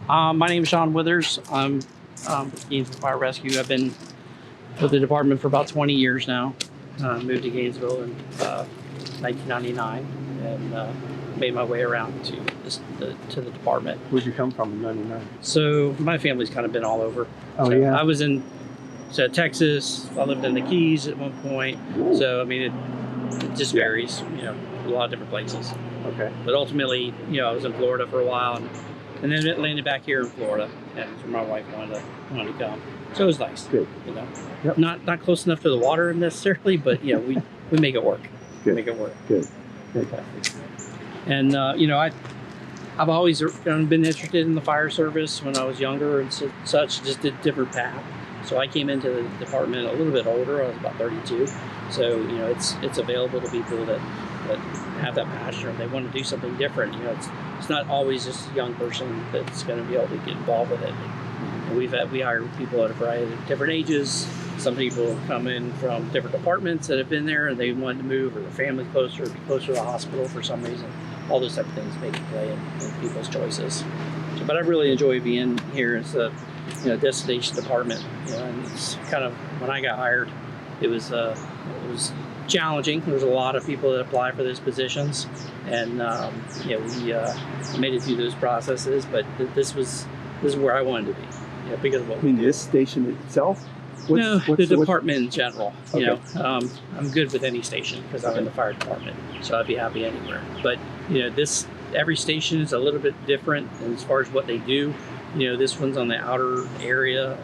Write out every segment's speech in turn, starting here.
My name is Sean Withers. I'm with Gainesville Fire Rescue. I've been with the department for about 20 years now. Moved to Gainesville in 1999 and made my way around to the department. Where'd you come from in '99? So my family's kind of been all over. Oh, so yeah? I was in Texas. I lived in the Keys at one point. So I mean, it just varies. A lot of different places. Okay. But ultimately, I was in Florida for a while, and then it landed back here in Florida, and so my wife wanted to come. So it was nice. Good. Yep. Not close enough to the water necessarily, but we make it work. Good. Make it work. Good. Fantastic. And I've always been interested in the fire service when I was younger and such. Just did different path. So I came into the department a little bit older. I was about 32. So it's available to people that have that passion or they want to do something different. It's not always just a young person that's going to be able to get involved with it. And we hire people at a variety of different ages. Some people come in from different departments that have been there and they wanted to move, or their family closer to the hospital for some reason. All those type of things make it play in people's choices. But I really enjoy being here as a destination department. And it's kind of, when I got hired, it was challenging. There was a lot of people that applied for those positions, and we made it through those processes. But this is where I wanted to be, because of what we do. This station itself? The department in general. Okay. I'm good with any station because I'm in the fire department, so I'd be happy anywhere. But every station is a little bit different as far as what they do. This one's on the outer area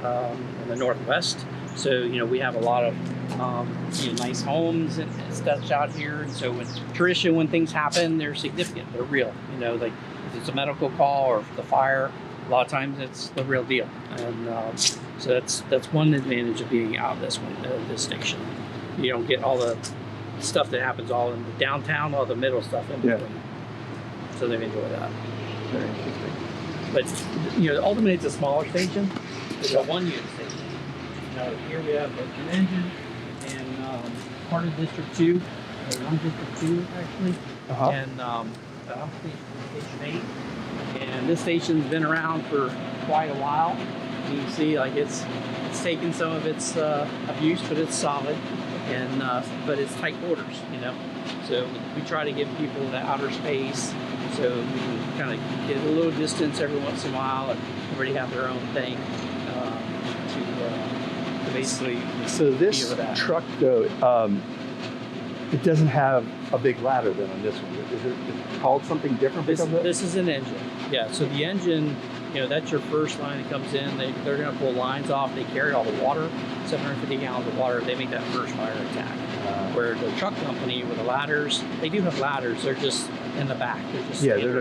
in the northwest. So, we have a lot of nice homes and stuff out here. And so when things happen, they're significant, they're real. Like if it's a medical call or the fire, a lot of times it's the real deal. And so that's one advantage of being out of this station. You don't get all the stuff that happens all in the downtown, all the middle stuff in between. So they enjoy that. Very interesting. But ultimately it's a smaller station. It's a one-unit station. Here we have an engine and part of District 2. I'm District 2 actually. And Station 8. And this station's been around for quite a while. You can see it's taken some of its abuse, but it's solid. And but it's tight quarters, So we try to give people the outer space so we can kind of get a little distance every once in a while and everybody have their own thing to basically. So this truck though, it doesn't have a big ladder then on this one. Is it called something different? This is an engine. Yeah. So the engine, that's your first line that comes in. They're going to pull lines off. They carry all the water, 750 gallons of water. They make that first fire attack. Where the truck company with the ladders, they do have ladders. They're just in the back. They're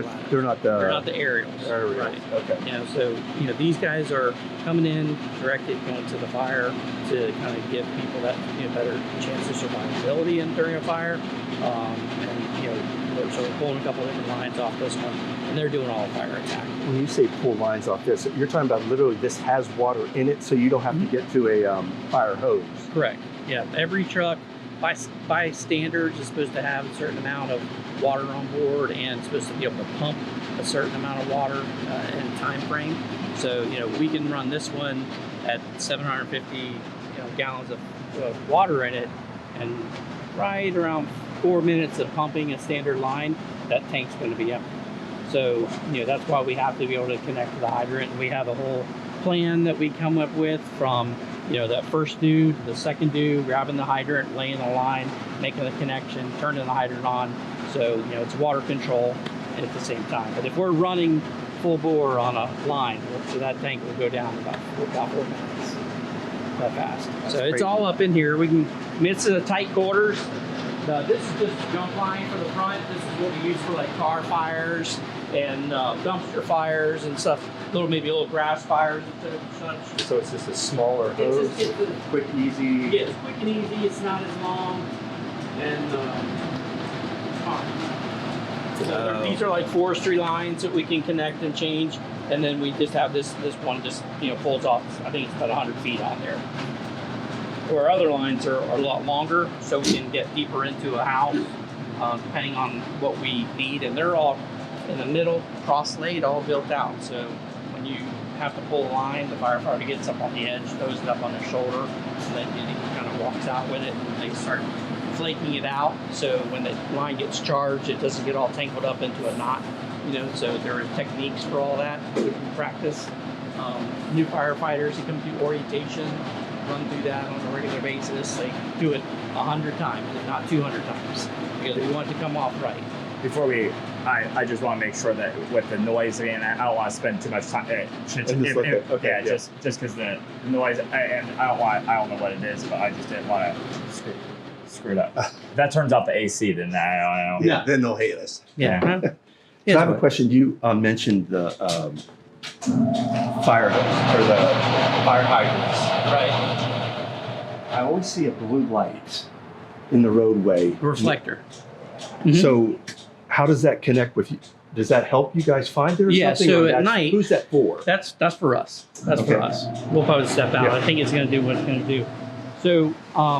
just they're not the aerials. Right. Okay. So these guys are coming in directed going to the fire to kind of give people that better chance of survivability during a fire. So we're pulling a couple of different lines off this one, and they're doing all fire attack. When you say pull lines off this, you're talking about literally this has water in it, so you don't have to get to a fire hose. Correct. Yeah. Every truck, by standards, is supposed to have a certain amount of water on board and supposed to be able to pump a certain amount of water in a time frame. So we can run this one at 750 gallons of water in it, and right around 4 minutes of pumping a standard line, that tank's going to be empty. So that's why we have to be able to connect to the hydrant. We have a whole plan that we come up with from that first due to the second due, grabbing the hydrant, laying the line, making the connection, turning the hydrant on. So it's water control at the same time. But if we're running full bore on a line, so that tank will go down about 4 minutes. That fast. That's so crazy. It's all up in here. It's the tight quarters. This is just a jump line for the front. This is what we use for car fires and dumpster fires and stuff. Maybe a little grass fires and such. So it's just a smaller hose. It's quick, easy. Yeah, it's quick and easy. It's not as long. And these are forestry lines that we can connect and change. And then we just have this one just pulls off. I think it's about 100 feet on there. Where other lines are a lot longer, so we can get deeper into a house, depending on what we need. And they're all in the middle, cross-laid, all built out. So when you have to pull a line, the firefighter gets up on the edge, throws it up on their shoulder, and then he kind of walks out with it, and they start flaking it out. So when the line gets charged, it doesn't get all tangled up into a knot. So there are techniques for all that that we practice. New firefighters who come through orientation run through that on a regular basis. They do it 100 times, if not 200 times, because we want it to come off right. Before I just want to make sure that with the noise, and I don't want to spend too much time. Just because the noise, and I don't know what it is, but I just didn't want to screw it up. If that turns off the AC, then I don't. Yeah, then they'll hate us. Yeah. So I have a question. You mentioned the firehouse or the fire hydrants. Right. I always see a blue light in the roadway. Reflector. So how does that connect with you? Does that help you guys find there? Yeah, something, so or at night, who's that for? That's for us. That's for us. We'll probably step out. Yeah. I think it's going to do what it's going to do. So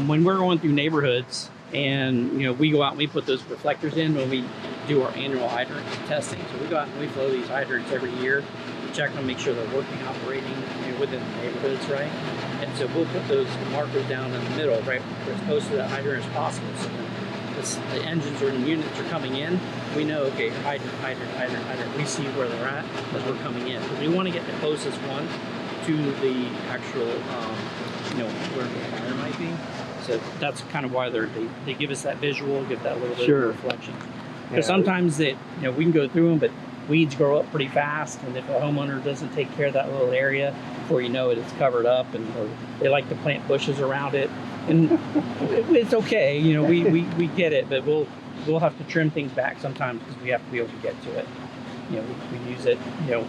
when we're going through neighborhoods, and we go out and we put those reflectors in when we do our annual hydrant testing. So we go out and we flow these hydrants every year, check them, make sure they're working, operating within the neighborhoods, right? And so we'll put those markers down in the middle, right, as close to that hydrant as possible. So when the engines or the units are coming in, we know, okay, hydrant. We see where they're at as we're coming in. Because we want to get the closest one to the actual, where the fire might be. So that's kind of why they give us that visual, give that little bit of reflection. Because sometimes we can go through them, but weeds grow up pretty fast, and if a homeowner doesn't take care of that little area, before you know it, it's covered up, or they like to plant bushes around it, and it's okay. We get it, but we'll have to trim things back sometimes because we have to be able to get to it. We use it,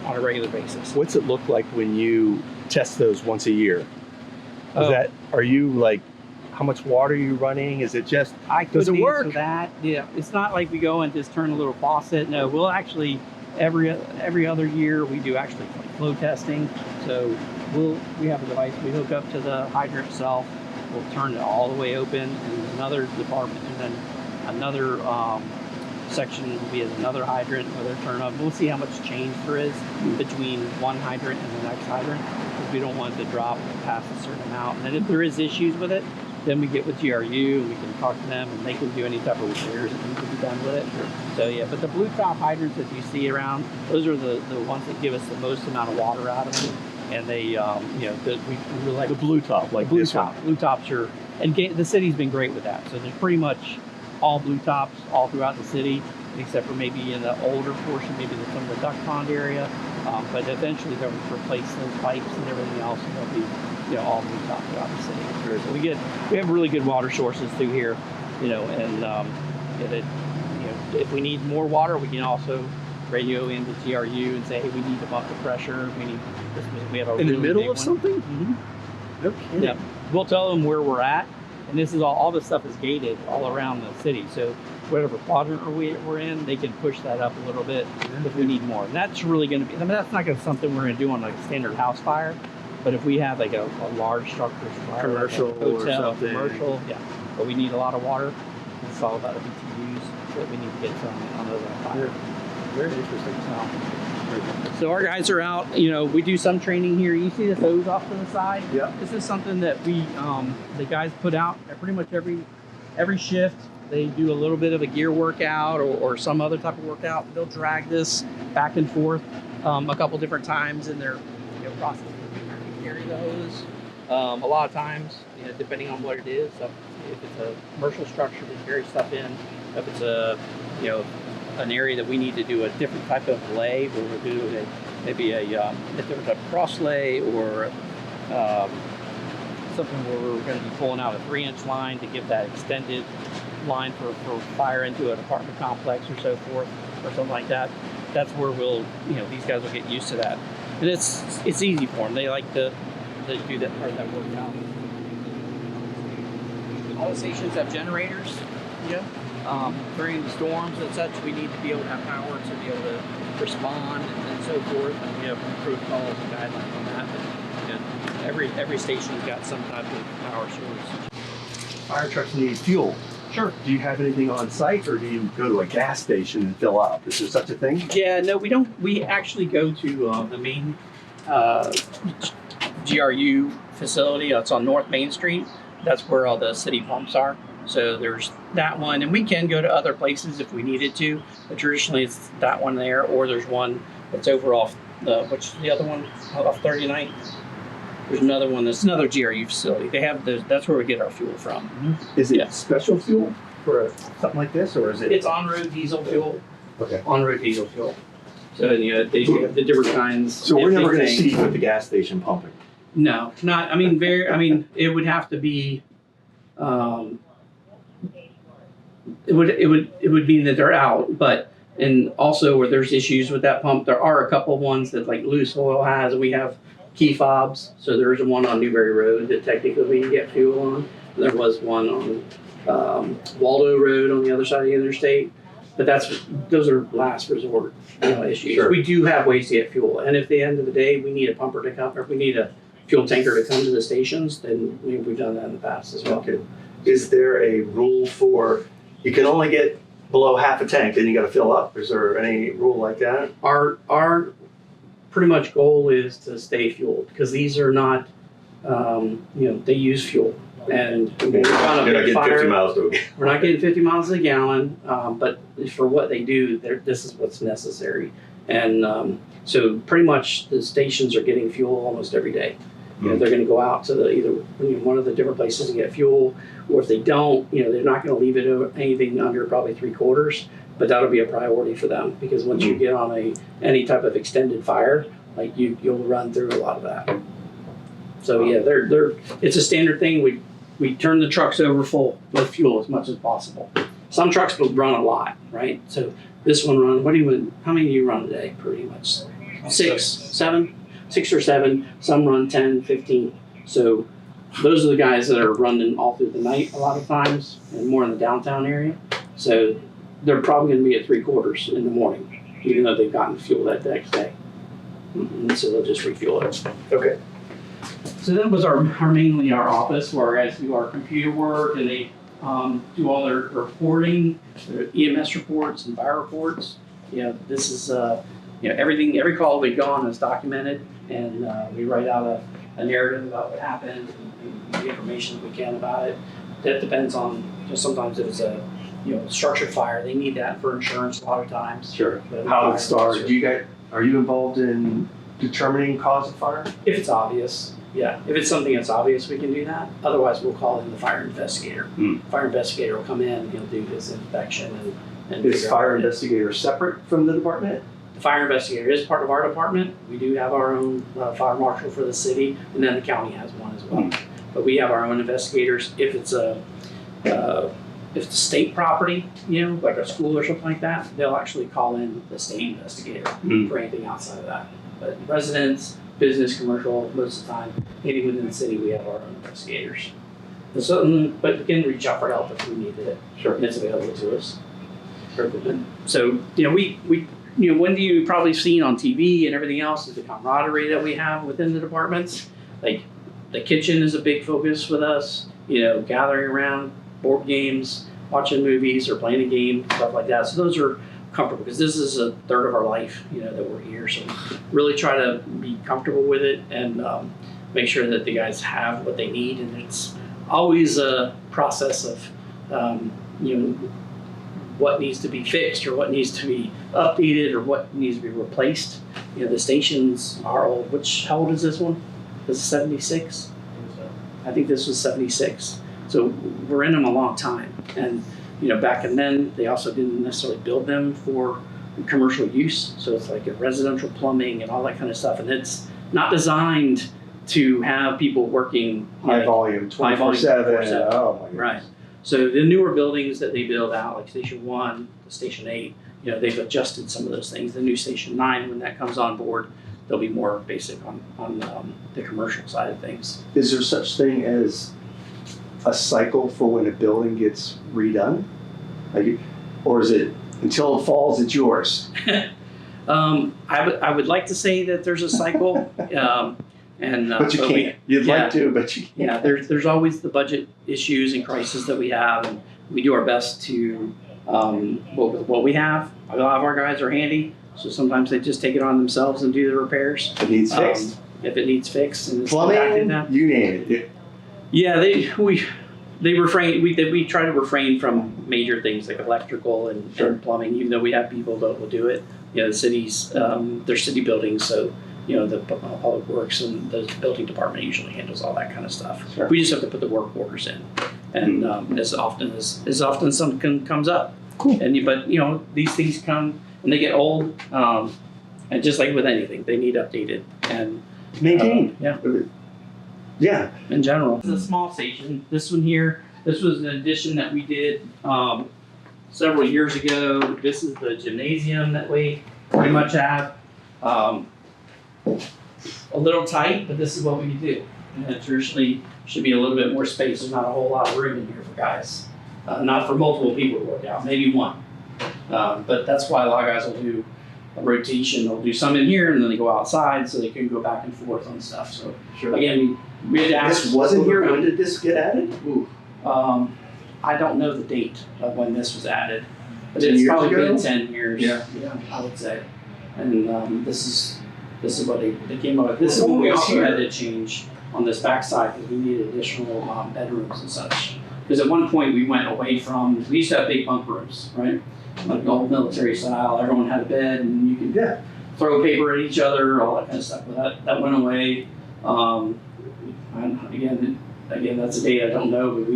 on a regular basis. What's it look like when you test those once a year? Are you like, how much water are you running? Is it just, does it work? For that, yeah. It's not like we go and just turn a little faucet. No, we'll actually every other year we do actually flow testing. So we have a device we hook up to the hydrant itself. We'll turn it all the way open, and another department, and then another section will be another hydrant where they're turned up. We'll see how much change there is between one hydrant and the next hydrant, because we don't want it to drop past a certain amount. And then if there is issues with it, then we get with GRU and we can talk to them, and they can do any type of repairs that need to be done with it. So yeah, but the blue top hydrants that you see around, those are the ones that give us the most amount of water out of them. And they, we like the blue top, like blue this top. one. Blue tops are, and the city's been great with that. So there's pretty much all blue tops all throughout the city, except for maybe in the older portion, maybe some of the duck pond area. But eventually they'll replace those pipes and everything else, and they'll be all blue top throughout the city. So we have really good water sources through here, if we need more water, we can also radio into GRU and say, hey, we need to bump the pressure. We have a in really the middle big of one. something? Mm-hmm. No kidding. Yeah, we'll tell them where we're at, and this is all this stuff is gated all around the city. So whatever quadrant we're in, they can push that up a little bit if we need more. And that's really going to be, that's not going to something we're going to do on like a standard house fire. But if we have like a large structure fire, Commercial like a hotel, or something. commercial, but we need a lot of water. It's all about the BTUs that we need to get on those fire. Very interesting. So our guys are out, we do some training here. You see the hose off to the side? Yeah. This is something that the guys put out at pretty much every shift. They do a little bit of a gear workout or some other type of workout. They'll drag this back and forth a couple different times in their process to carry the hose. A lot of times, depending on what it is. So if it's a commercial structure, we carry stuff in. If it's an area that we need to do a different type of lay, where we'll do maybe a different type of cross lay, or something where we're going to be pulling out a 3-inch line to give that extended line for fire into an apartment complex or so forth, or something like that. That's where these guys will get used to that. And it's easy for them. They like to do that part of that workout. All the stations have generators. During the storms and such, we need to be able to have power to be able to respond and so forth. And we have protocols and guidelines on that. But every station's got some type of power source. Fire trucks need fuel. Sure. Do you have anything on site, or do you go to a gas station and fill up? Is there such a thing? Yeah, no, we don't. We actually go to the main GRU facility. It's on North Main Street. That's where all the city pumps are. So there's that one, and we can go to other places if we needed to, but traditionally it's that one there, or there's one that's over off which is the other one off 39th. There's another one that's another GRU facility. They have those. That's where we get our fuel from. Is it Yeah. special fuel for something like this, or is it? It's on-road diesel fuel. Okay. On-road diesel fuel. So they have the different kinds. So we're never going to Everything. see you at the gas station pumping. No, not. I mean, it would have to be. It would mean that they're out, but and also where there's issues with that pump, there are a couple of ones that like Loose Oil has, and we have key fobs. So there's one on Newberry Road that technically we can get fuel on. There was one on Waldo Road on the other side of the interstate, but those are last resort issues. Sure. We do have ways to get fuel, and if at the end of the day we need a pumper to come, or if we need a fuel tanker to come to the stations, then we've done that in the past as well. Okay. Is there a rule for you can only get below half a tank, then you got to fill up? Is there any rule like that? Our pretty much goal is to stay fueled because these are not, they use fuel. And You're not getting 50 miles to a gallon. We're not getting 50 miles a gallon, but for what they do, this is what's necessary. And so pretty much the stations are getting fuel almost every day. They're going to go out to either one of the different places to get fuel, or if they don't, they're not going to leave it anything under probably 3/4. But that'll be a priority for them because once you get on any type of extended fire, like you'll run through a lot of that. So yeah, it's a standard thing. We turn the trucks over full with fuel as much as possible. Some trucks will run a lot, right? So this one how many do you run a day? Pretty much 6 or 7. Some run 10, 15. So those are the guys that are running all through the night a lot of times and more in the downtown area. So they're probably going to be at 3/4 in the morning, even though they've gotten fuel that next day. And so they'll just refuel it. Okay. So that was mainly our office where our guys do our computer work and they do all their reporting, their EMS reports and fire reports. This is everything. Every call we've gone is documented, and we write out a narrative about what happened and the information that we can about it. That depends on sometimes if it's a structured fire, they need that for insurance a lot of times. Sure. How it started. Are you involved in determining cause of fire? If it's obvious, yeah. If it's something that's obvious, we can do that. Otherwise, we'll call in the fire investigator. Fire investigator will come in, he'll do his inspection and Is fire investigator separate from the department? The fire investigator is part of our department. We do have our own fire marshal for the city, and then the county has one as well. But we have our own investigators. If it's if it's state property, like a school or something like that, they'll actually call in the state investigator for anything outside of that. But residents, business, commercial, most of the time, anything within the city, we have our own investigators. But we can reach out for help if we needed it. Sure. And it's available to us. So, one thing you've probably seen on TV and everything else is the camaraderie that we have within the departments. Like the kitchen is a big focus with us, gathering around, board games, watching movies or playing a game, stuff like that. So those are comfortable because this is a third of our life, that we're here. So we really try to be comfortable with it and make sure that the guys have what they need. And it's always a process of, what needs to be fixed or what needs to be updated or what needs to be replaced. The stations are old. How old is this one? This is 76? I think this was 76. So we're in them a long time. And, back then, they also didn't necessarily build them for commercial use. So it's like a residential plumbing and all that kind of stuff. And it's not designed to have people working High volume, 24/7. Oh my goodness. Right. So the newer buildings that they build out, like Station 1, Station 8, they've adjusted some of those things. The new Station 9, when that comes on board, they'll be more basic on the commercial side of things. Is there such thing as a cycle for when a building gets redone? Or is it until it falls, it's yours? I would like to say that there's a cycle. But you can't. You'd like to, but you can't. Yeah, there's always the budget issues and crises that we have, and we do our best to what we have. A lot of our guys are handy. So sometimes they just take it on themselves and do the repairs. It needs fixed. If it needs fixed and it's impacted Plumbing, them. you name it. Yeah, they refrain. We try to refrain from major things like electrical and plumbing, even though we have people that will do it. You know, the cities, they're city buildings, so you know the public works and the building department usually handles all that kind of stuff. Sure. We just have to put the work orders in, and as often something comes up. Cool. But you know these things come and they get old, and just like with anything, they need updated and Maintained. yeah. Yeah. In general. It's a small station. This one here, this was an addition that we did several years ago. This is the gymnasium that we pretty much have. A little tight, but this is what we do. And it traditionally should be a little bit more space. There's not a whole lot of room in here for guys. Not for multiple people to work out, maybe one. But that's why a lot of guys will do a rotation. They'll do some in here and then they go outside so they can go back and forth on stuff. So again, we had asked. This wasn't here. When did this get added? Ooh, I don't know the date of when this was added, but 10 it's years probably ago? been 10 years. Yeah. I would say. And this is what they came up with. This is what we also had to change on this backside because we needed additional bedrooms and such. Because at one point we went away from, we used to have big bunk rooms, right? Like old military style. Everyone had a bed and you could throw paper at each other, all that kind of stuff. But that went away. And again, that's a date I don't know, but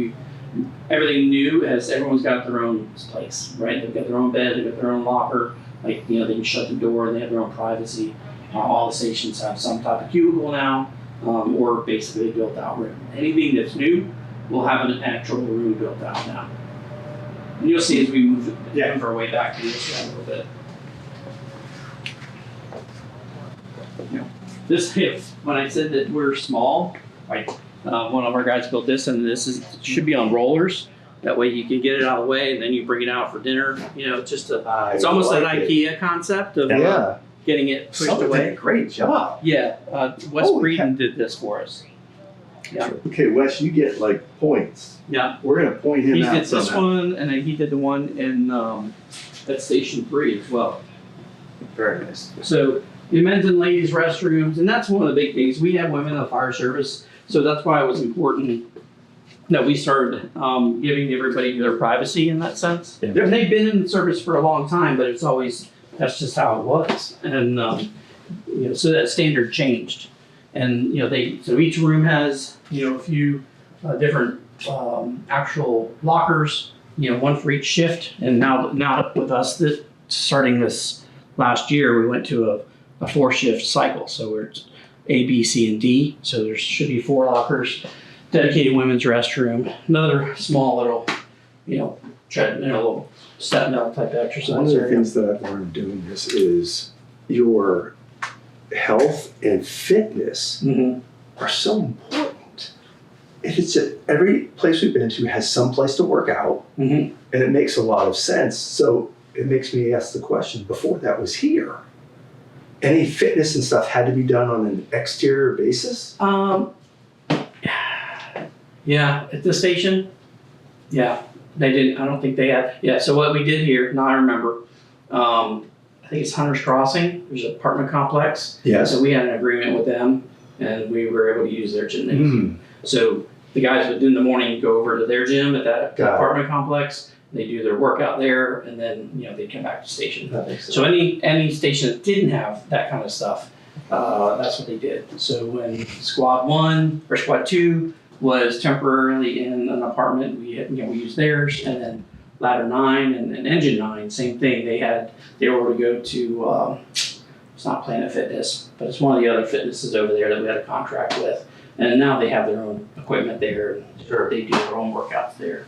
everything new as everyone's got their own place, right? They've got their own bed, they've got their own locker, like, you know, they can shut the door, they have their own privacy. All the stations have some type of cubicle now, or basically a built out room. Anything that's new will have an actual room built out now. And you'll see as we move our way back to this a little bit. This, when I said that we're small, like one of our guys built this, and should be on rollers. That way you can get it out of the way, and then you bring it out for dinner. You know, just it's almost an IKEA concept of getting it pushed Someone away. did a great job. Yeah, Wes Breeden did this for us. Yeah. Okay, Wes, you get like points. Yeah. We're gonna point him He out. did this somehow. one, and then he did the one in at Station 3 as well. Very nice. So the men's and ladies' restrooms, and that's one of the big things. We have women in the fire service, so that's why it was important that we started giving everybody their privacy in that sense. Yeah. And they've been in the service for a long time, but that's just how it was. And you know, so that standard changed. And you know, so each room has, you know, a few different actual lockers, you know, one for each shift. And now with us starting this last year, we went to a 4-shift cycle. So we're A, B, C, and D. So there should be 4 lockers, dedicated women's restroom, another small little, you know, treadmill, step mill type exercise One of the area. things that I've learned doing this is your health and fitness are so important. It's just, every place we've been to has some place to work out, and it makes a lot of sense. So it makes me ask the question, before that was here, any fitness and stuff had to be done on an exterior basis? Yeah, at the station, yeah, they didn't. I don't think they had. Yeah, so what we did here, now I remember. I think it's Hunter's Crossing. There's an apartment complex. Yes. So we had an agreement with them, and we were able to use their gymnasium. So the guys would in the morning go over to their gym at that apartment complex. They do their workout there, and then you know they come back to station. That makes sense. So any station that didn't have that kind of stuff, that's what they did. So when Squad 1 or Squad 2 was temporarily in an apartment, we used theirs, and then Ladder 9 and Engine 9, same thing. They were able to go to it's not Planet Fitness, but it's one of the other fitnesses over there that we had a contract with, and now they have their own equipment there. Or they do their own workouts there.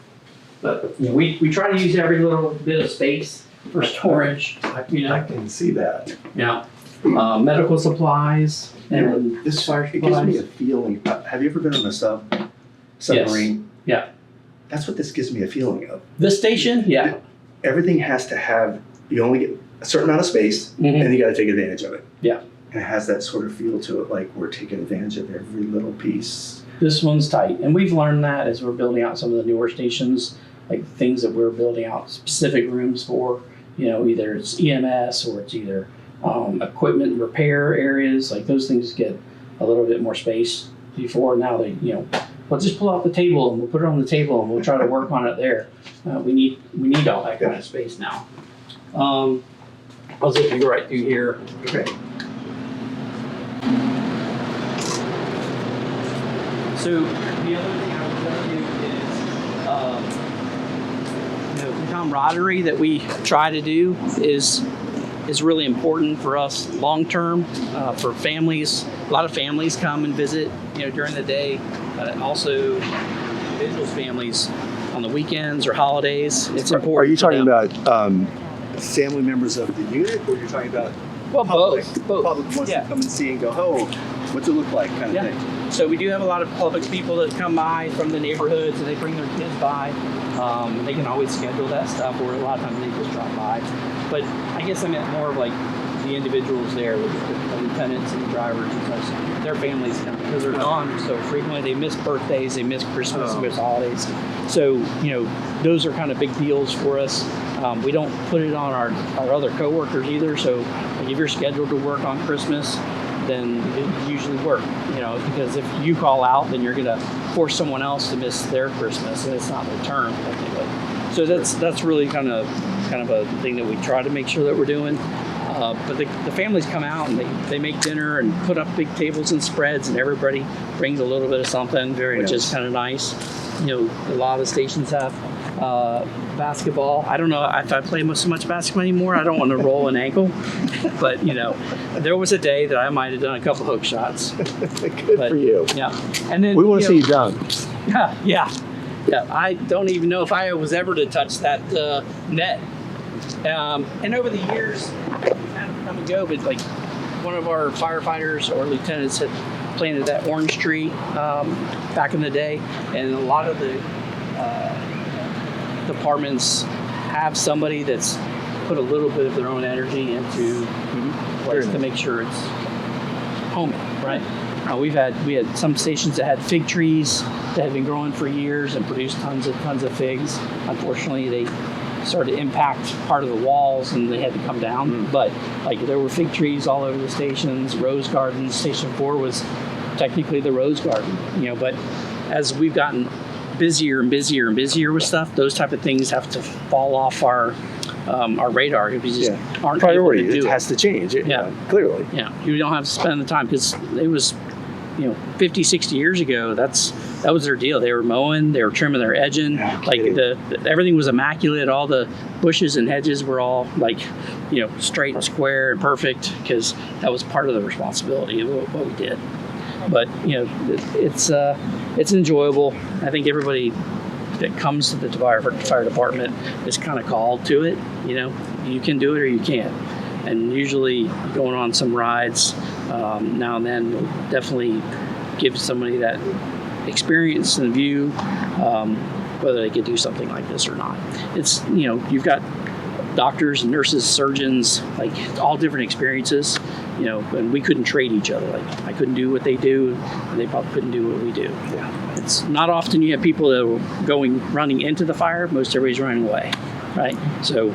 But you know, we try to use every little bit of space for storage. You know, I can see that. yeah. Medical supplies and This fire it gives me supplies. a feeling. Have you ever been on a submarine? Yeah. That's what this gives me a feeling of. This station, yeah. Everything has to have, you only get a certain amount of space, and you got to take advantage of it. Yeah. And it has that sort of feel to it, like we're taking advantage of every little piece. This one's tight, and we've learned that as we're building out some of the newer stations, like things that we're building out specific rooms for. You know, either it's EMS or it's either equipment repair areas, like those things get a little bit more space. Before, now they, we'll just pull out the table and we'll put it on the table and we'll try to work on it there. We need all that kind of space now. I'll zip you right through here. Okay. So the other thing I would tell you is, the camaraderie that we try to do is really important for us long term, for families. A lot of families come and visit, during the day. Also, individuals' families on the weekends or holidays. It's important. Are you talking for them. about family members of the unit, or you're talking about Both. public ones Yeah. to come and see and go, oh, what's it look like, kind of thing? So we do have a lot of public people that come by from the neighborhoods and they bring their kids by. They can always schedule that stuff, or a lot of times they just drop by. But I guess I meant more of like the individuals there, with the lieutenants and the drivers and such. Their families come because they're gone so frequently. They miss birthdays, they miss Christmas, they miss holidays. So, those are kind of big deals for us. We don't put it on our other coworkers either. So like if you're scheduled to work on Christmas, then it usually work, because if you call out, then you're going to force someone else to miss their Christmas, and it's not their turn technically. So that's really kind of a thing that we try to make sure that we're doing. But the families come out and they make dinner and put up big tables and spreads, and everybody brings a little bit of something, which is kind of nice. A lot of the stations have basketball. I don't know if I play so much basketball anymore. I don't want to roll an ankle, but there was a day that I might have done a couple hook shots. Good for you. Yeah, and then We want to see you dunk. Yeah. I don't even know if I was ever to touch that net. And over the years, kind of come and go, but like one of our firefighters or lieutenants had planted that orange tree back in the day, and a lot of the departments have somebody that's put a little bit of their own energy into place to make sure it's homey, right? We had some stations that had fig trees that had been growing for years and produced tons of figs. Unfortunately, they started to impact part of the walls and they had to come down. But like there were fig trees all over the stations, rose gardens. Station 4 was technically the rose garden, but as we've gotten busier and busier and busier with stuff, those type of things have to fall off our radar if you just aren't priority. able to do it has to change. Clearly. Yeah, you don't have to spend the time because it was 50, 60 years ago, that was their deal. They were mowing, they were trimming their edging, everything was immaculate. All the bushes and hedges were all straight and square and perfect because that was part of the responsibility of what we did. But it's enjoyable. I think everybody that comes to the fire department is kind of called to it. You can do it or you can't. And usually going on some rides now and then will definitely give somebody that experience and view whether they could do something like this or not. It's, you've got doctors, nurses, surgeons, all different experiences, and we couldn't trade each other. I couldn't do what they do, and they probably couldn't do what we do. Yeah. It's not often you have people that are running into the fire. Most everybody's running away. Right. So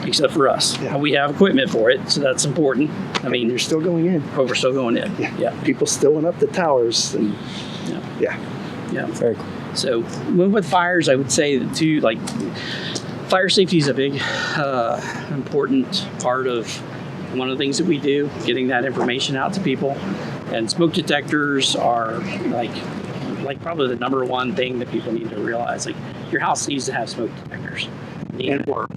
except for us, we have equipment for it, so that's important. I mean, you're still going in. We're still going in. Yeah. People still went up the towers. And, yeah. Very cool. So with fires, I would say that too, fire safety is a big, important part of one of the things that we do, getting that information out to people. And smoke detectors are probably the number one thing that people need to realize. Your house needs to have smoke detectors. And work.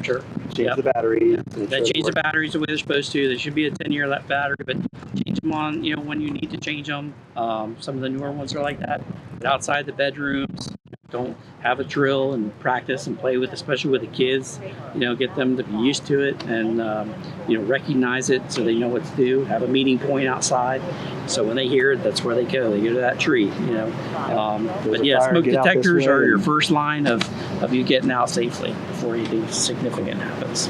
Sure. Change the battery. Change the batteries the way they're supposed to. There should be a 10-year battery, but change them on, when you need to change them. Some of the newer ones are like that. But outside the bedrooms, don't have a drill and practice and play with, especially with the kids. Get them to be used to it and recognize it so they know what to do. Have a meeting point outside, so when they hear it, that's where they go. They go to that tree. But smoke detectors are your first line of you getting out safely before anything significant happens.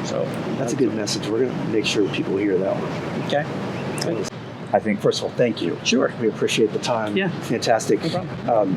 So that's a good message. We're going to make sure people hear that one. Okay. I think, first of all, thank you. Sure. We appreciate the time. Yeah. Fantastic. No problem.